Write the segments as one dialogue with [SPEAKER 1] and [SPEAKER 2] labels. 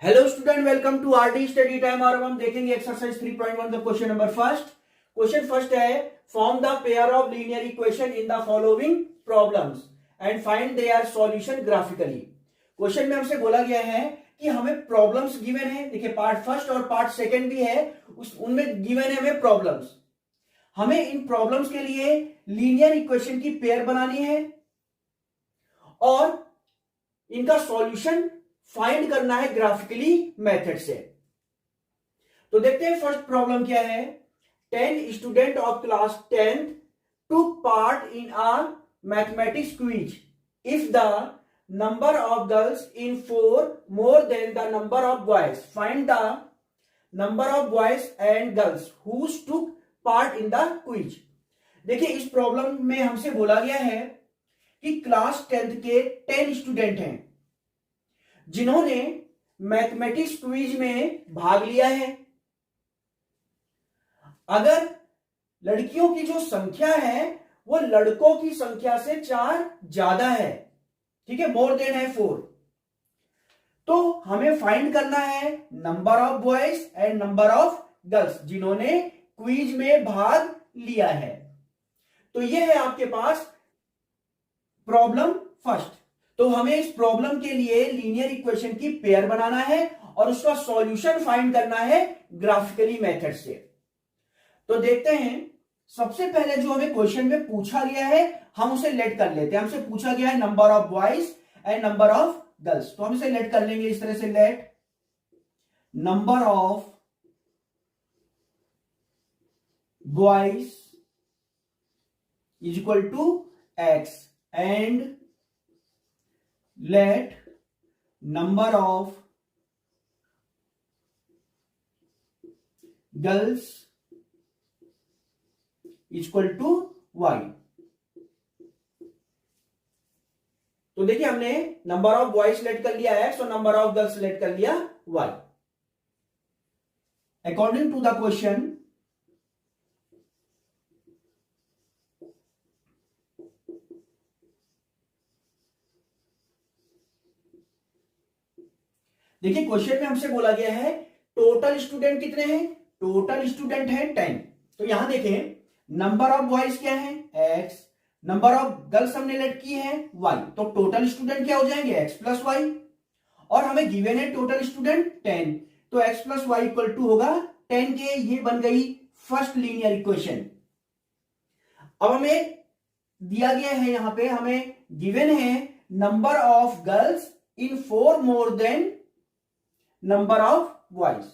[SPEAKER 1] Hello student, welcome to RD study time. और हम देखेंगे एक्सरसाइज 3.1 का question number first. Question first है, form the pair of linear equation in the following problems and find their solution graphically. Question में हमसे बोला गया है कि हमें प्रॉब्लम्स गिवन है। देखिए, पार्ट फर्स्ट और पार्ट सेकंड भी है, उनमें गिवन है हमें प्रॉब्लम्स। हमें इन प्रॉब्लम्स के लिए लीनियर इक्वेशन की पेयर बनानी है और इनका सॉल्यूशन फाइंड करना है ग्राफिकली मेथड से। तो देखते हैं फर्स्ट प्रॉब्लम क्या है। 10 student of class 10th took part in a mathematics quiz. If the number of girls in 4 more than the number of boys, find the number of boys and girls who took part in the quiz. देखिए, इस problem में हमसे बोला गया है कि class 10th के 10 student हैं जिन्होंने मैथमेटिक्स क्विज में भाग लिया है। अगर लड़कियों की जो संख्या है वो लड़कों की संख्या से 4 ज्यादा है, ठीक है, मोर देन है 4, तो हमें फाइंड करना है number of boys and number of girls जिन्होंने क्विज में भाग लिया है। तो ये है आपके पास प्रॉब्लम फर्स्ट। तो हमें इस प्रॉब्लम के लिए लीनियर इक्वेशन की पेयर बनाना है और उसका सॉल्यूशन फाइंड करना है ग्राफिकली मेथड से। तो देखते हैं, सबसे पहले जो हमें क्वेश्चन में पूछा गया है हम उसे लेट कर लेते हैं। हमसे पूछा गया है number of boys and number of girls, तो हम इसे लेट कर लेंगे इस तरह से। Let number of boys is equal to X and let number of girls is equal to y। तो देखिए, हमने नंबर ऑफ बॉयज सेलेक्ट कर लिया x और नंबर ऑफ गर्ल्स सेलेक्ट कर लिया y। According to the question देखिए, question में हमसे बोला गया है टोटल स्टूडेंट कितने हैं। टोटल स्टूडेंट है 10। तो यहां देखें, नंबर ऑफ बॉयज क्या है x, नंबर ऑफ गर्ल्स हमने लेट की है y, तो टोटल स्टूडेंट क्या हो जाएंगे x प्लस y। और हमें गिवन है टोटल स्टूडेंट 10, तो x plus y equal to होगा 10 के। ये बन गई फर्स्ट लीनियर इक्वेशन। अब हमें दिया गया है, यहां पे हमें गिवन है number of girls in 4 more than number of boys.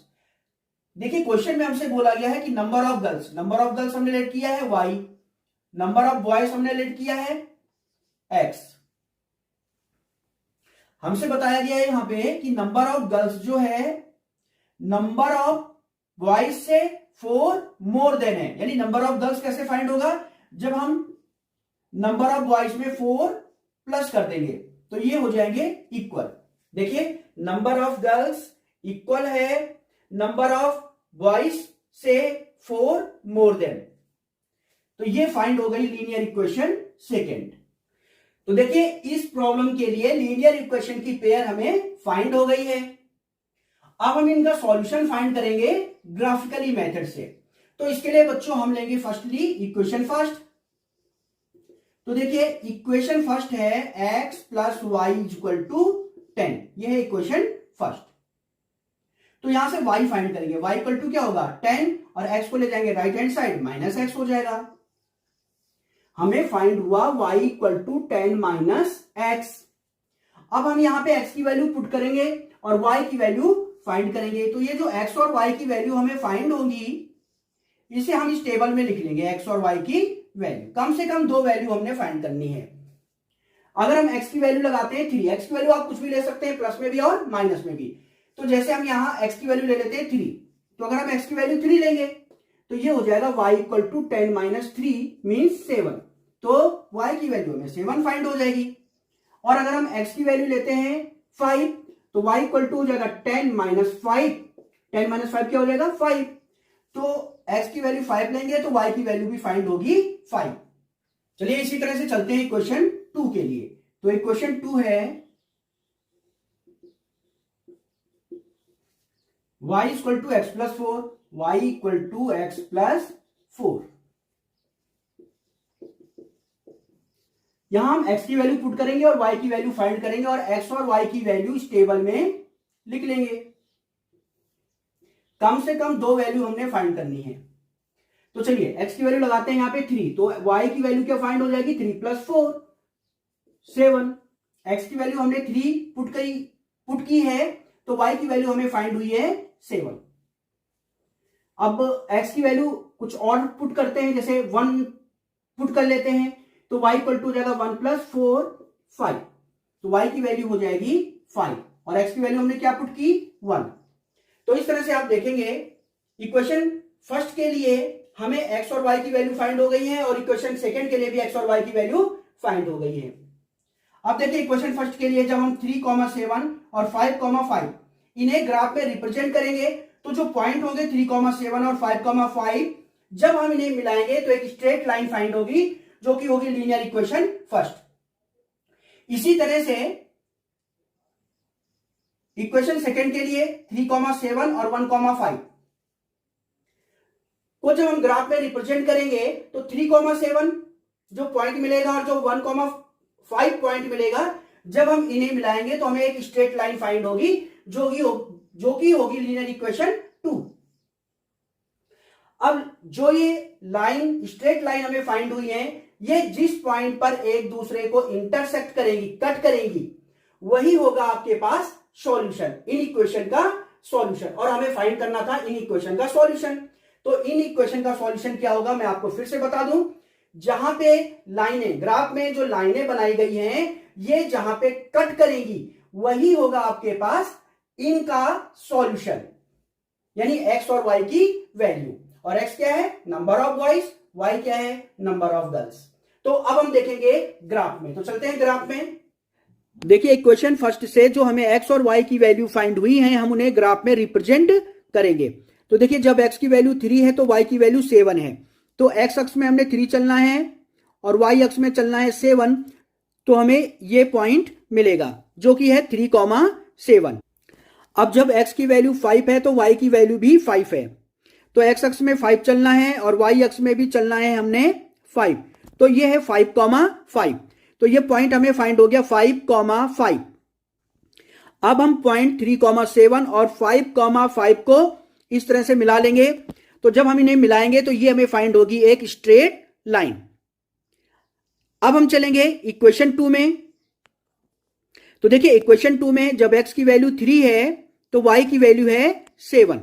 [SPEAKER 1] देखिए, क्वेश्चन में हमसे बोला गया है कि नंबर ऑफ गर्ल्स हमने लेट किया है y, नंबर ऑफ बॉयज हमने लेट किया है x। हमसे बताया गया है यहां पे कि नंबर ऑफ गर्ल्स जो है नंबर ऑफ बॉयज से 4 मोर देन है, यानी नंबर ऑफ गर्ल्स कैसे फाइंड होगा, जब हम नंबर ऑफ बॉयज में 4 प्लस कर देंगे तो ये हो जाएंगे इक्वल। देखिए, नंबर ऑफ गर्ल्स इक्वल है नंबर ऑफ बॉयज से 4 मोर देन, तो ये फाइंड हो गई लीनियर इक्वेशन सेकंड। तो देखिए, इस प्रॉब्लम के लिए लीनियर इक्वेशन की पेयर हमें फाइंड हो गई है। अब हम इनका सॉल्यूशन फाइंड करेंगे ग्राफिकली मेथड से। तो इसके लिए बच्चों हम लेंगे फर्स्टली इक्वेशन फर्स्ट। तो देखिए, इक्वेशन फर्स्ट है x plus y is equal to 10, यह है इक्वेशन फर्स्ट। तो यहां से y फाइंड करेंगे, y इक्वल टू क्या होगा 10, और x को ले जाएंगे right hand side, minus x हो जाएगा। हमें फाइंड हुआ y equal to 10 minus x। अब हम यहां पे x की वैल्यू पुट करेंगे और y की वैल्यू फाइंड करेंगे। तो ये जो x और y की वैल्यू हमें फाइंड होगी, इसे हम इस टेबल में लिख लेंगे। x और y की वैल्यू, कम से कम 2 वैल्यू हमने फाइंड करनी है। अगर हम x की वैल्यू लगाते हैं 3, x की वैल्यू आप कुछ भी ले सकते हैं, प्लस में भी और माइनस में भी। तो जैसे हम यहां x की वैल्यू ले लेते हैं 3, तो अगर हम x की वैल्यू 3 लेंगे तो ये हो जाएगा y equal to 10 minus 3 means 7, तो y की वैल्यू में 7 फाइंड हो जाएगी। और अगर हम x की वैल्यू लेते हैं 5, तो y इक्वल टू हो जाएगा 10 माइनस 5, 10 माइनस 5 क्या हो जाएगा 5, तो x की वैल्यू 5 लेंगे तो y की वैल्यू भी फाइंड होगी 5। चलिए इसी तरह से चलते हैं इक्वेशन 2 के लिए। तो इक्वेशन 2 है y equal to x plus 4, y equal to x plus 4। यहां हम x की वैल्यू पुट करेंगे और y की वैल्यू फाइंड करेंगे और x और y की वैल्यू इस टेबल में लिख लेंगे। कम से कम दो वैल्यू हमने फाइंड करनी है। तो चलिए x की वैल्यू लगाते हैं यहां पे 3, तो y की वैल्यू क्या फाइंड हो जाएगी, 3 प्लस 4 7। x की वैल्यू हमने 3 पुट की है, तो y की वैल्यू हमें फाइंड हुई है 7। अब x की वैल्यू कुछ और पुट करते हैं, जैसे 1 पुट कर लेते हैं, तो y इक्वल टू हो जाएगा 1 प्लस 4 5, तो y की वैल्यू हो जाएगी 5 और x की वैल्यू हमने क्या पुट की 1। तो इस तरह से आप देखेंगे इक्वेशन फर्स्ट के लिए हमें x और y की वैल्यू फाइंड हो गई है और इक्वेशन सेकंड के लिए भी x और y की वैल्यू फाइंड हो गई है। अब देखिए इक्वेशन फर्स्ट के लिए जब हम 3,7 और 5,5 इन्हें ग्राफ में रिप्रेजेंट करेंगे, तो जो पॉइंट होंगे 3,7 और 5,5 जब हम इन्हें मिलाएंगे तो एक स्ट्रेट लाइन फाइंड होगी जो कि होगी लीनियर इक्वेशन फर्स्ट। इसी तरह से इक्वेशन सेकंड के लिए 3,7 और 1,5 को जब हम ग्राफ में रिप्रेजेंट करेंगे तो 3,7 जो पॉइंट मिलेगा और जो 1,5 पॉइंट मिलेगा, जब हम इन्हें मिलाएंगे तो हमें एक स्ट्रेट लाइन फाइंड होगी जो कि होगी लीनियर इक्वेशन 2। अब जो ये लाइन स्ट्रेट लाइन हमें फाइंड हुई है, ये जिस पॉइंट पर एक दूसरे को इंटरसेक्ट करेंगी, कट करेंगी, वही होगा आपके पास सॉल्यूशन, इन इक्वेशन का सॉल्यूशन। और हमें फाइंड करना था इन इक्वेशन का सॉल्यूशन। तो इन इक्वेशन का सॉल्यूशन क्या होगा मैं आपको फिर से बता दूं, जहां पे लाइनें, ग्राफ में जो लाइनें बनाई गई हैं, ये जहां पे कट करेंगी वही होगा आपके पास इनका सॉल्यूशन, यानी x और y की वैल्यू। और x क्या है, नंबर ऑफ बॉयज, y क्या है, नंबर ऑफ गर्ल्स। तो अब हम देखेंगे ग्राफ में, तो चलते हैं ग्राफ में। देखिए इक्वेशन फर्स्ट से जो हमें x और y की वैल्यू फाइंड हुई है, हम उन्हें ग्राफ में रिप्रेजेंट करेंगे। तो देखिए जब x की वैल्यू 3 है तो y की वैल्यू 7 है, तो x अक्ष में हमने 3 चलना है और y अक्ष में चलना है 7, तो हमें ये पॉइंट मिलेगा जो कि है 3,7। अब जब x की वैल्यू 5 है तो y की वैल्यू भी 5 है, तो x अक्ष में 5 चलना है और y अक्ष में भी चलना है हमने 5, तो ये है 5,5। तो ये पॉइंट हमें फाइंड हो गया 5,5। अब हम पॉइंट 3,7 और 5,5 को इस तरह से मिला लेंगे, तो जब हम इन्हें मिलाएंगे तो ये हमें फाइंड होगी एक स्ट्रेट लाइन। अब हम चलेंगे इक्वेशन 2 में। तो देखिए इक्वेशन 2 में जब x की वैल्यू 3 है तो y की वैल्यू है 7,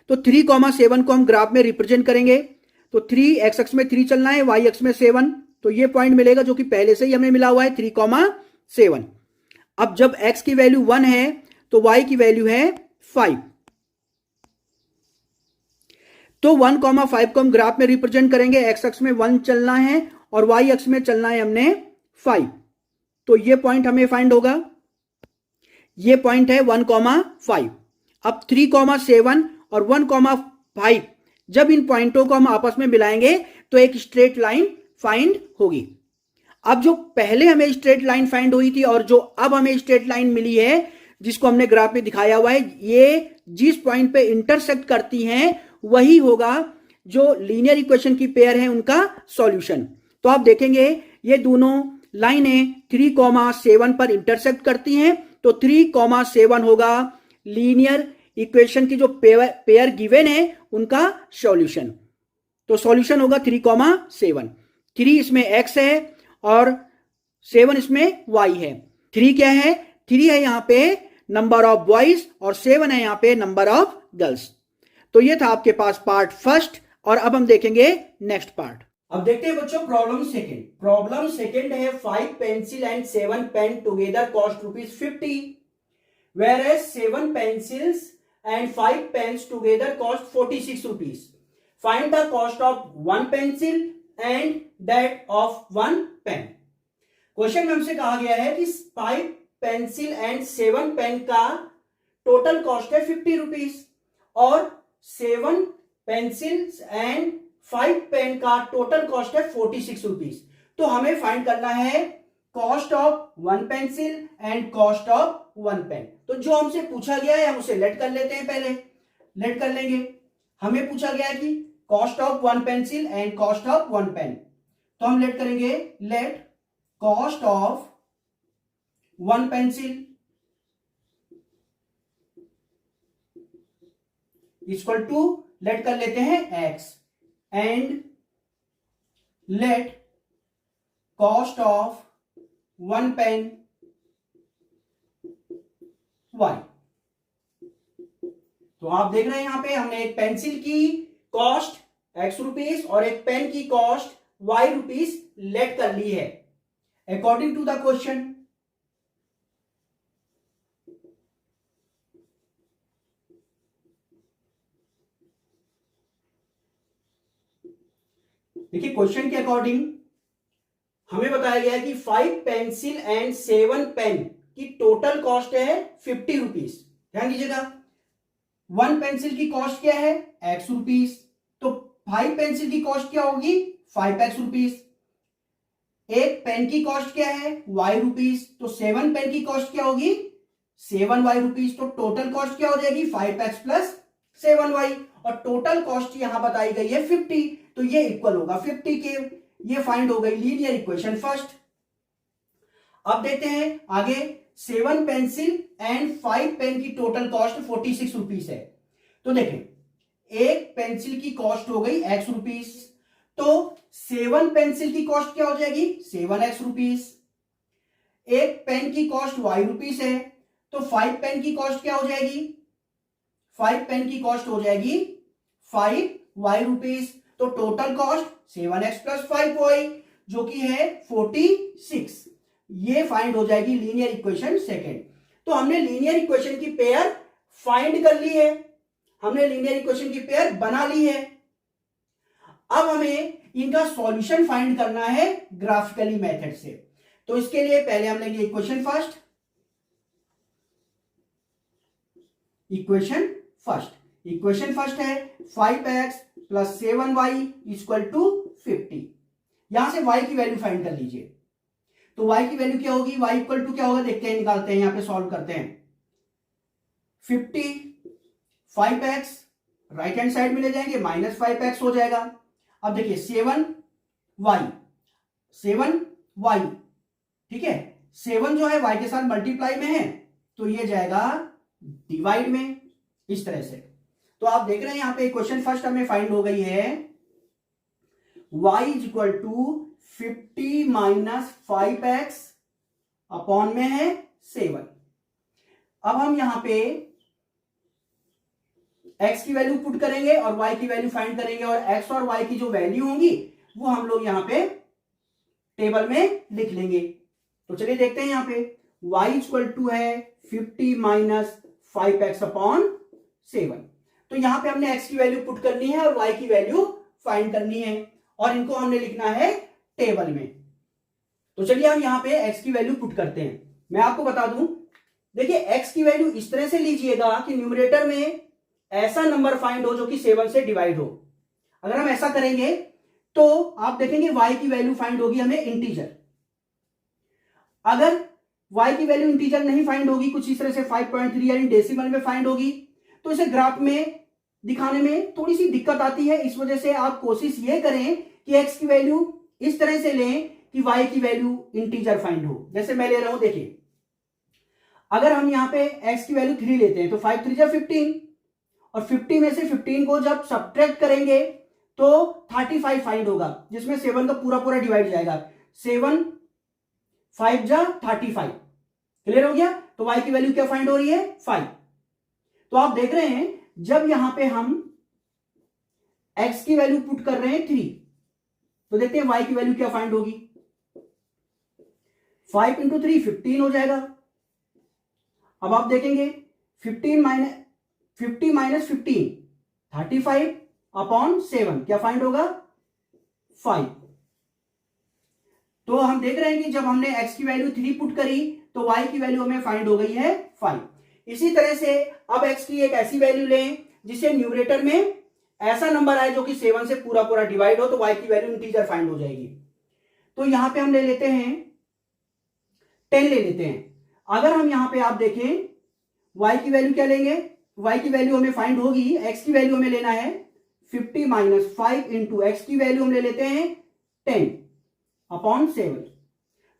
[SPEAKER 1] तो 3,7 को हम ग्राफ में रिप्रेजेंट करेंगे। तो 3 x अक्ष में 3 चलना है, y अक्ष में 7, तो ये पॉइंट मिलेगा जो कि पहले से ही हमें मिला हुआ है 3,7। अब जब x की वैल्यू 1 है तो y की वैल्यू है 5, तो 1,5 को हम ग्राफ में रिप्रेजेंट करेंगे। x अक्ष में 1 चलना है और y अक्ष में चलना है हमने 5, तो ये पॉइंट हमें फाइंड होगा, ये पॉइंट है 1,5। अब 3,7 और 1,5 जब इन पॉइंटों को हम आपस में मिलाएंगे तो एक स्ट्रेट लाइन फाइंड होगी। अब जो पहले हमें स्ट्रेट लाइन फाइंड हुई थी और जो अब हमें स्ट्रेट लाइन मिली है, जिसको हमने ग्राफ में दिखाया हुआ है, ये जिस पॉइंट पे इंटरसेक्ट करती हैं वही होगा जो लीनियर इक्वेशन की पेयर है उनका सॉल्यूशन। तो आप देखेंगे ये दोनों लाइनें 3,7 पर इंटरसेक्ट करती हैं, तो 3,7 होगा लीनियर इक्वेशन की जो पेयर गिवन है उनका सॉल्यूशन। तो सॉल्यूशन होगा 3,7। 3 इसमें x है और 7 इसमें y है। 3 क्या है, 3 है यहां पे नंबर ऑफ बॉयज और 7 है यहां पे नंबर ऑफ गर्ल्स। तो ये था आपके पास पार्ट फर्स्ट, और अब हम देखेंगे नेक्स्ट पार्ट। अब देखते हैं बच्चों प्रॉब्लम सेकंड। प्रॉब्लम सेकंड है 5 pencil and 7 pen together cost ₹50, whereas 7 pencils and 5 pens together cost ₹46. Find the cost of 1 pencil and that of 1 pen. Question में हमसे कहा गया है कि 5 पेंसिल एंड 7 पेन का टोटल कॉस्ट है ₹50 और 7 पेंसिल्स एंड 5 पेन का टोटल कॉस्ट है ₹46। तो हमें फाइंड करना है cost of 1 pencil and cost of 1 pen. तो जो हमसे पूछा गया है हम उसे लेट कर लेते हैं पहले। लेट कर लेंगे। हमें पूछा गया है कि cost of one pencil and cost of one pen, तो हम लेट करेंगे let cost of one pencil equal to, let कर लेते हैं x, and let cost of one pen y। तो आप देख रहे हैं यहां पे हमने एक पेंसिल की कॉस्ट ₹X और एक पेन की कॉस्ट ₹Y लेट कर ली है अकॉर्डिंग टू द क्वेश्चन। देखिए क्वेश्चन के अकॉर्डिंग हमें बताया गया है कि 5 पेंसिल एंड 7 पेन की टोटल कॉस्ट है ₹50। ध्यान दीजिएगा, वन पेंसिल की कॉस्ट क्या है X, तो 5 पेंसिल की कॉस्ट क्या होगी 5X। एक पेन की कॉस्ट क्या है Y, तो 7 पेन की कॉस्ट क्या होगी 7Y। तो टोटल कॉस्ट क्या हो जाएगी 5X प्लस 7Y, और टोटल कॉस्ट यहां बताई गई है 50, तो ये इक्वल होगा 50 के। ये फाइंड हो गई लीनियर इक्वेशन फर्स्ट। अब देखते हैं आगे, 7 पेंसिल एंड 5 पेन की टोटल कॉस्ट ₹46 है। तो देखें एक पेंसिल की कॉस्ट हो गई X, तो 7 पेंसिल की कॉस्ट क्या हो जाएगी 7X। एक पेन की कॉस्ट Y है, तो 5 पेन की कॉस्ट क्या हो जाएगी 5 पेन की कॉस्ट हो जाएगी 5Y। तो total cost 7X plus 5Y जो कि है 46। ये फाइंड हो जाएगी लीनियर इक्वेशन सेकेंड। तो हमने लीनियर इक्वेशन की पेयर फाइंड कर ली है, हमने लीनियर इक्वेशन की पेयर बना ली है। अब हमें इनका सॉल्यूशन फाइंड करना है ग्राफिकली मेथड से। तो इसके लिए पहले हम लेंगे इक्वेशन फर्स्ट। इक्वेशन फर्स्ट है 5X plus 7Y equal to 50। यहां से Y की वैल्यू फाइंड कर लीजिए। तो Y की वैल्यू क्या होगी, Y इक्वल टू क्या होगा देखते हैं, निकालते हैं, यहां पे सॉल्व करते हैं। 50 5X राइट हैंड साइड में ले जाएंगे, माइनस 5X हो जाएगा। अब देखिए 7Y, ठीक है, 7 जो है Y के साथ मल्टीप्लाई में है, तो ये जाएगा डिवाइड में, इस तरह से। तो आप देख रहे हैं यहां पे क्वेश्चन फर्स्ट हमें फाइंड हो गई है y is equal to 50 minus 5x upon में है 7। अब हम यहां पे x की वैल्यू पुट करेंगे और y की वैल्यू फाइंड करेंगे, और x और y की जो वैल्यू होंगी वो हम लोग यहां पे टेबल में लिख लेंगे। तो चलिए देखते हैं यहां पे y इक्वल टू है 50 माइनस 5x अपॉन 7। तो यहां पे हमने x की वैल्यू पुट करनी है और y की वैल्यू फाइंड करनी है, और इनको हमने लिखना है टेबल में। तो चलिए हम यहां पे x की वैल्यू पुट करते हैं। मैं आपको बता दूं, देखिए x की वैल्यू इस तरह से लीजिएगा कि न्यूमरेटर में ऐसा नंबर फाइंड हो जो कि 7 से डिवाइड हो। अगर हम ऐसा करेंगे तो आप देखेंगे y की वैल्यू फाइंड होगी हमें इंटीजर। अगर y की वैल्यू इंटीजर नहीं फाइंड होगी, कुछ इस तरह से 5.3 यानी डेसिमल में फाइंड होगी, तो इसे ग्राफ में दिखाने में थोड़ी सी दिक्कत आती है। इस वजह से आप कोशिश ये करें कि x की वैल्यू इस तरह से लें कि y की वैल्यू इंटीजर फाइंड हो। जैसे मैं ले रहा हूं, देखिए अगर हम यहां पे x की वैल्यू 3 लेते हैं तो 5 3 जा 15, और 50 में से 15 को जब सब्ट्रैक्ट करेंगे तो 35 फाइंड होगा, जिसमें 7 का पूरा पूरा डिवाइड जाएगा। 7 5 जा 35, क्लियर हो गया। तो y की वैल्यू क्या फाइंड हो रही है 5। तो आप देख रहे हैं जब यहां पे हम x की वैल्यू पुट कर रहे हैं 3, तो देखते हैं y की वैल्यू क्या फाइंड होगी। 5 इंटू 3 15 हो जाएगा। अब आप देखेंगे 50 माइनस 15 35 अपॉन 7 क्या फाइंड होगा 5। तो हम देख रहे हैं कि जब हमने x की वैल्यू 3 पुट करी तो y की वैल्यू हमें फाइंड हो गई है 5। इसी तरह से अब x की एक ऐसी वैल्यू लें जिसे न्यूमरेटर में ऐसा नंबर आए जो कि 7 से पूरा पूरा डिवाइड हो, तो y की वैल्यू इंटीजर फाइंड हो जाएगी। तो यहां पे हम ले लेते हैं 10 ले लेते हैं। अगर हम यहां पे आप देखें y की वैल्यू क्या लेंगे, y की वैल्यू हमें फाइंड होगी, x की वैल्यू हमें लेना है 50 माइनस 5 इंटू एक्स की वैल्यू हम ले लेते हैं 10/7।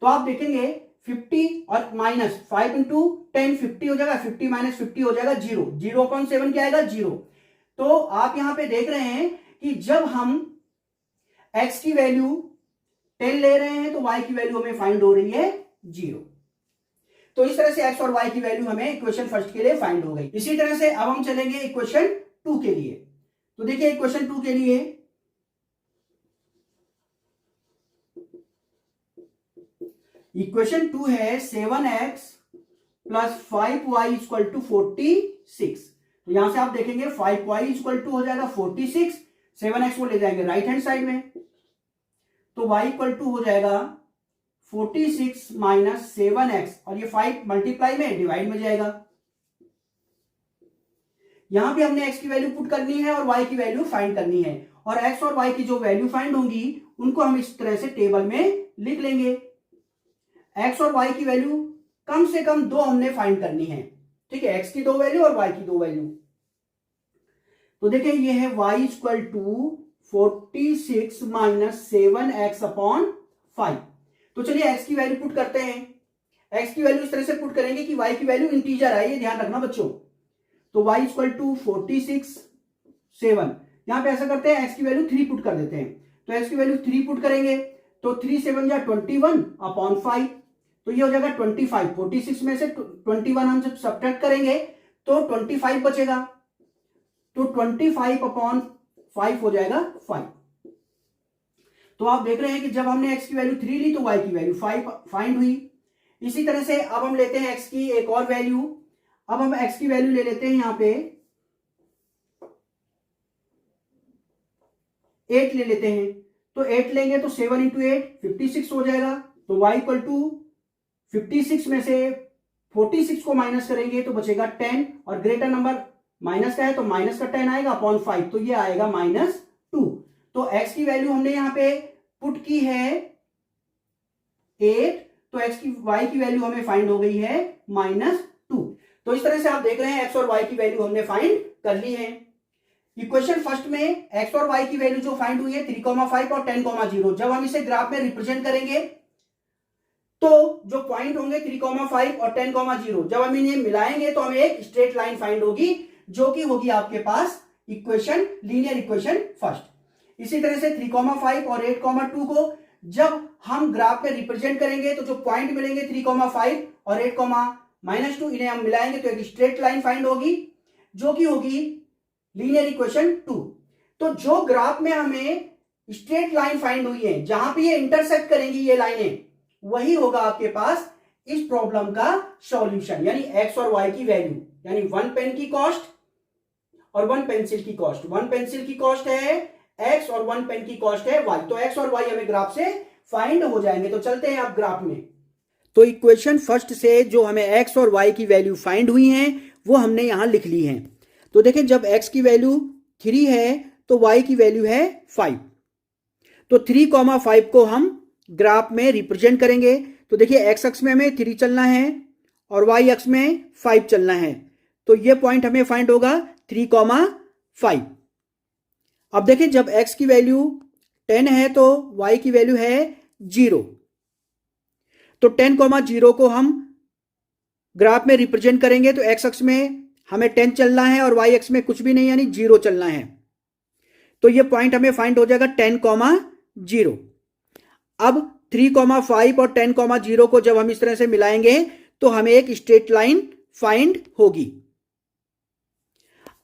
[SPEAKER 1] तो आप देखेंगे 50 और माइनस 5 इंटू 10 50 हो जाएगा, 50 माइनस 50 हो जाएगा 0, 0/7 क्या आएगा 0। तो आप यहां पे देख रहे हैं कि जब हम x की वैल्यू 10 ले रहे हैं तो y की वैल्यू हमें फाइंड हो रही है 0। तो इस तरह से x और y की वैल्यू हमें इक्वेशन फर्स्ट के लिए फाइंड हो गई। इसी तरह से अब हम चलेंगे इक्वेशन 2 के लिए। तो देखिए इक्वेशन 2 के लिए इक्वेशन 2 है 7x plus 5y equal to 46। तो यहां से आप देखेंगे 5y इक्वल टू हो जाएगा 46, 7x को ले जाएंगे राइट हैंड साइड में, तो y इक्वल टू हो जाएगा 46 माइनस 7x, और ये 5 मल्टीप्लाई में डिवाइड में जाएगा। यहां पे हमने x की वैल्यू पुट करनी है और y की वैल्यू फाइंड करनी है, और x और y की जो वैल्यू फाइंड होंगी उनको हम इस तरह से टेबल में लिख लेंगे। x और y की वैल्यू कम से कम 2 हमने फाइंड करनी है, ठीक है, x की 2 वैल्यू और y की 2 वैल्यू। तो देखिए ये है y equal to 46 minus 7x/5। तो चलिए x की वैल्यू पुट करते हैं। x की वैल्यू इस तरह से पुट करेंगे कि y की वैल्यू इंटीजर आए, ये ध्यान रखना बच्चों। तो y इक्वल टू 46 7, यहां पे ऐसा करते हैं x की वैल्यू 3 पुट कर देते हैं। तो x की वैल्यू 3 पुट करेंगे तो 3 7 जा 21/5, तो ये हो जाएगा 25। 46 में से 21 हम जब सब्ट्रैक्ट करेंगे तो 25 बचेगा, तो 25/5 हो जाएगा 5। तो आप देख रहे हैं कि जब हमने x की वैल्यू 3 ली तो y की वैल्यू 5 फाइंड हुई। इसी तरह से अब हम लेते हैं x की एक और वैल्यू। अब हम x की वैल्यू ले लेते हैं यहां पे 8 ले लेते हैं। तो 8 लेंगे तो 7 इंटू 8 56 हो जाएगा। तो y इक्वल टू 56 में से 46 को माइनस करेंगे तो बचेगा 10, और ग्रेटर नंबर माइनस का है तो माइनस का 10 आएगा अपॉन 5, तो ये आएगा -2। तो x की वैल्यू हमने यहां पे पुट की है 8, तो y की वैल्यू हमें फाइंड हो गई है -2। तो इस तरह से आप देख रहे हैं x और y की वैल्यू हमने फाइंड कर ली है। इक्वेशन फर्स्ट में x और y की वैल्यू जो फाइंड हुई है 3,5 और 10,0, जब हम इसे ग्राफ में रिप्रेजेंट करेंगे तो जो पॉइंट होंगे 3,5 और 10,0, जब हम इन्हें मिलाएंगे तो हमें एक स्ट्रेट लाइन फाइंड होगी, जो कि होगी आपके पास इक्वेशन लीनियर इक्वेशन फर्स्ट। इसी तरह से 3,5 और 8,2 को जब हम ग्राफ में रिप्रेजेंट करेंगे तो जो पॉइंट मिलेंगे 3,5 और 8,-2, इन्हें हम मिलाएंगे तो एक स्ट्रेट लाइन फाइंड होगी, जो कि होगी लीनियर इक्वेशन 2। तो जो ग्राफ में हमें स्ट्रेट लाइन फाइंड हुई है, जहां पे ये इंटरसेक्ट करेंगी ये लाइनें, वही होगा आपके पास इस प्रॉब्लम का सॉल्यूशन, यानी x और y की वैल्यू, यानी 1 पेन की कॉस्ट और 1 पेंसिल की कॉस्ट। 1 पेंसिल की कॉस्ट है x और 1 पेन की कॉस्ट है y। तो x और y हमें ग्राफ से फाइंड हो जाएंगे। तो चलते हैं अब ग्राफ में। तो इक्वेशन फर्स्ट से जो हमें x और y की वैल्यू फाइंड हुई हैं वो हमने यहां लिख ली हैं। तो देखें जब x की वैल्यू 3 है तो y की वैल्यू है 5। तो 3,5 को हम ग्राफ में रिप्रेजेंट करेंगे। तो देखिए x अक्ष में हमें 3 चलना है और y अक्ष में 5 चलना है। तो ये पॉइंट हमें फाइंड होगा 3,5। अब देखिए जब x की वैल्यू 10 है तो y की वैल्यू है 0। तो 10,0 को हम ग्राफ में रिप्रेजेंट करेंगे तो x अक्ष में हमें 10 चलना है और y अक्ष में कुछ भी नहीं यानी 0 चलना है। तो ये पॉइंट हमें फाइंड हो जाएगा 10,0। अब 3,5 और 10,0 को जब हम इस तरह से मिलाएंगे तो हमें एक स्ट्रेट लाइन फाइंड होगी।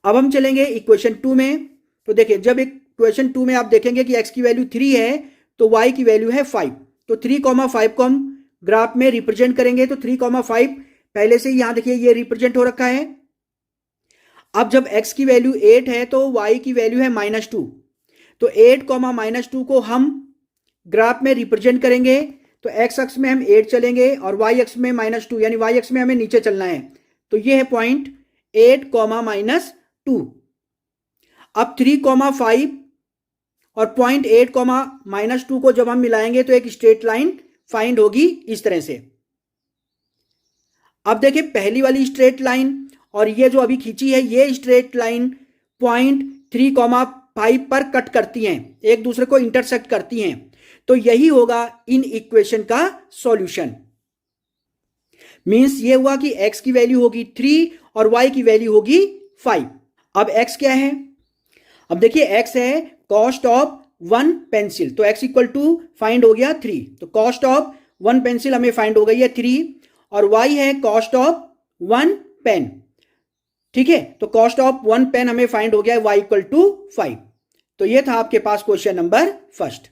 [SPEAKER 1] अब हम चलेंगे इक्वेशन 2 में। तो देखिए जब इक्वेशन 2 में आप देखेंगे कि x की वैल्यू 3 है तो y की वैल्यू है 5। तो 3,5 को हम ग्राफ में रिप्रेजेंट करेंगे तो 3,5 पहले से यहां देखिए ये रिप्रेजेंट हो रखा है। अब जब x की वैल्यू 8 है तो y की वैल्यू है -2। तो 8, -2 को हम ग्राफ में रिप्रेजेंट करेंगे तो x अक्ष में हम 8 चलेंगे और y अक्ष में -2, यानी y अक्ष में हमें नीचे चलना है। तो ये है पॉइंट 8, -2। अब 3,5 और पॉइंट 8, -2 को जब हम मिलाएंगे तो एक स्ट्रेट लाइन फाइंड होगी इस तरह से। अब देखिए पहली वाली स्ट्रेट लाइन और ये जो अभी खींची है ये स्ट्रेट लाइन पॉइंट 3,5 पर कट करती हैं, एक दूसरे को इंटरसेक्ट करती हैं, तो यही होगा इन इक्वेशन का सॉल्यूशन। मींस ये हुआ कि x की वैल्यू होगी 3 और y की वैल्यू होगी 5। अब x क्या है? अब देखिए x है कॉस्ट ऑफ 1 पेंसिल, तो x इक्वल टू फाइंड हो गया 3, तो कॉस्ट ऑफ 1 पेंसिल हमें फाइंड हो गई है 3, और y है कॉस्ट ऑफ 1 पेन। ठीक है, तो कॉस्ट ऑफ 1 पेन हमें फाइंड हो गया है y इक्वल टू 5। तो ये था आपके पास क्वेश्चन नंबर फर्स्ट।